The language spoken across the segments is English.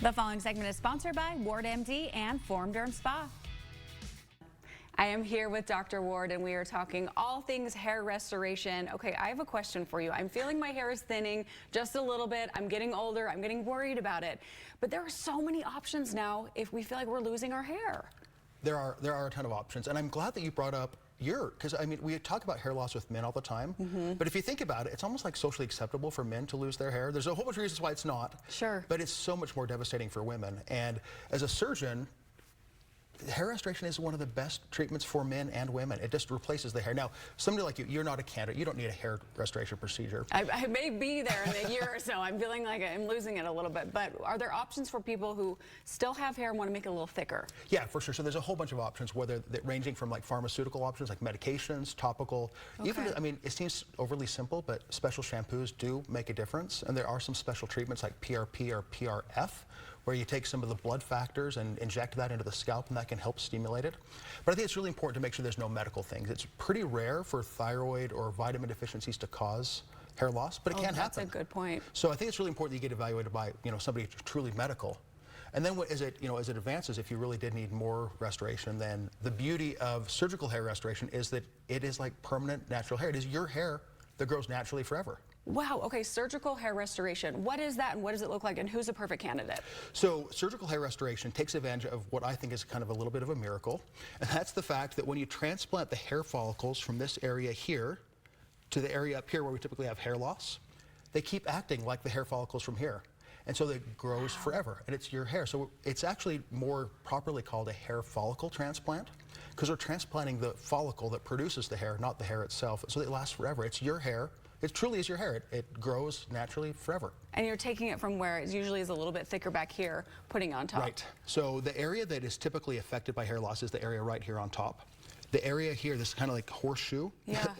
The following segment is sponsored by Ward MD and Form Derm Spa. I am here with Dr. Ward and we are talking all things hair restoration. Okay, I have a question for you. I'm feeling my hair is thinning just a little bit. I'm getting older. I'm getting worried about it. But there are so many options now if we feel like we're losing our hair. There are a ton of options, and I'm glad that you brought up because I mean, we talk about hair loss with men all the time, but if you think about it, it's almost like socially acceptable for men to lose their hair. There's a whole bunch of reasons why it's not. Sure. But it's so much more devastating for women. And as a surgeon, hair restoration is one of the best treatments for men and women. It just replaces the hair. Now, somebody like you, you're not a candidate. You don't need a hair restoration procedure. I may be there in a year or so. I'm feeling like I'm losing it a little bit. But are there options for people who still have hair and want to make it a little thicker? Yeah, for sure. So there's a whole bunch of options, whether ranging from like pharmaceutical options like medications, topical. Okay. Even, I mean, it seems overly simple, but special shampoos do make a difference. And there are some special treatments like PRP or PRF, where you take some of the blood factors and inject that into the scalp, and that can help stimulate it. But I think it's really important to make sure there's no medical things. It's pretty rare for thyroid or vitamin deficiencies to cause hair loss, but it can happen. That's a good point. So I think it's really important that you get evaluated by somebody truly medical. And then as it advances, if you really did need more restoration, then the beauty of surgical hair restoration is that it is like permanent natural hair. It is your hair that grows naturally forever. Wow, okay, surgical hair restoration. What is that and what does it look like and who's a perfect candidate? So surgical hair restoration takes advantage of what I think is kind of a little bit of a miracle, and that's the fact that when you transplant the hair follicles from this area here to the area up here where we typically have hair loss, they keep acting like the hair follicles from here. And so it grows forever, and it's your hair. So it's actually more properly called a hair follicle transplant, because we're transplanting the follicle that produces the hair, not the hair itself, so it lasts forever. It's your hair. It truly is your hair. It grows naturally forever. And you're taking it from where it usually is a little bit thicker back here, putting on top. Right. So the area that is typically affected by hair loss is the area right here on top. The area here, this kind of like horseshoe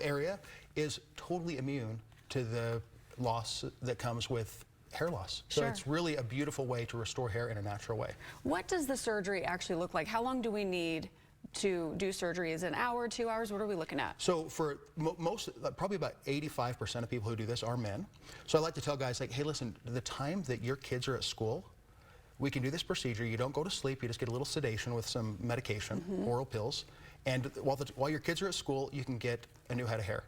area, is totally immune to the loss that comes with hair loss. So it's really a beautiful way to restore hair in a natural way. What does the surgery actually look like? How long do we need to do surgery? Is it an hour, 2 hours? What are we looking at? So for most, probably about 85% of people who do this are men. So I like to tell guys like, hey, listen, the time that your kids are at school, we can do this procedure. You don't go to sleep. You just get a little sedation with some medication, oral pills. And while your kids are at school, you can get a new head of hair.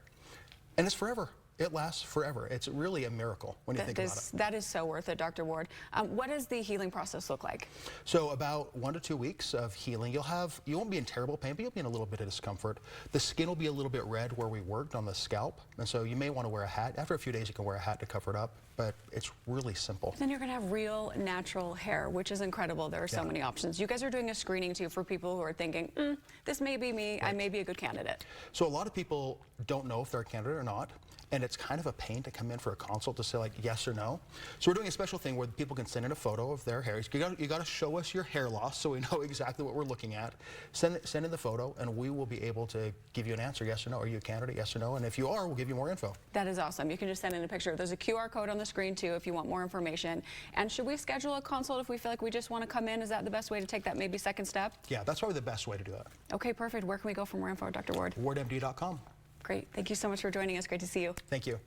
And it's forever. It lasts forever. It's really a miracle when you think about it. That is so worth it, Dr. Ward. What does the healing process look like? So about 1 to 2 weeks of healing. You won't be in terrible pain, but you'll be in a little bit of discomfort. The skin will be a little bit red where we worked on the scalp, and so you may want to wear a hat. After a few days, you can wear a hat to cover it up, but it's really simple. Then you're going to have real natural hair, which is incredible. There are so many options. You guys are doing a screening too for people who are thinking, this may be me. I may be a good candidate. So a lot of people don't know if they're a candidate or not. And it's kind of a pain to come in for a consult to say like yes or no. So we're doing a special thing where people can send in a photo of their hair. You got to show us your hair loss so we know exactly what we're looking at. Send in the photo and we will be able to give you an answer, yes or no. Are you a candidate, yes or no? And if you are, we'll give you more info. That is awesome. You can just send in a picture. There's a QR code on the screen too if you want more information. And should we schedule a consult if we feel like we just want to come in? Is that the best way to take that maybe second step? Yeah, that's probably the best way to do it. Okay, perfect. Where can we go for more info, Dr. Ward? wardmd.com. Great. Thank you so much for joining us. Great to see you. Thank you.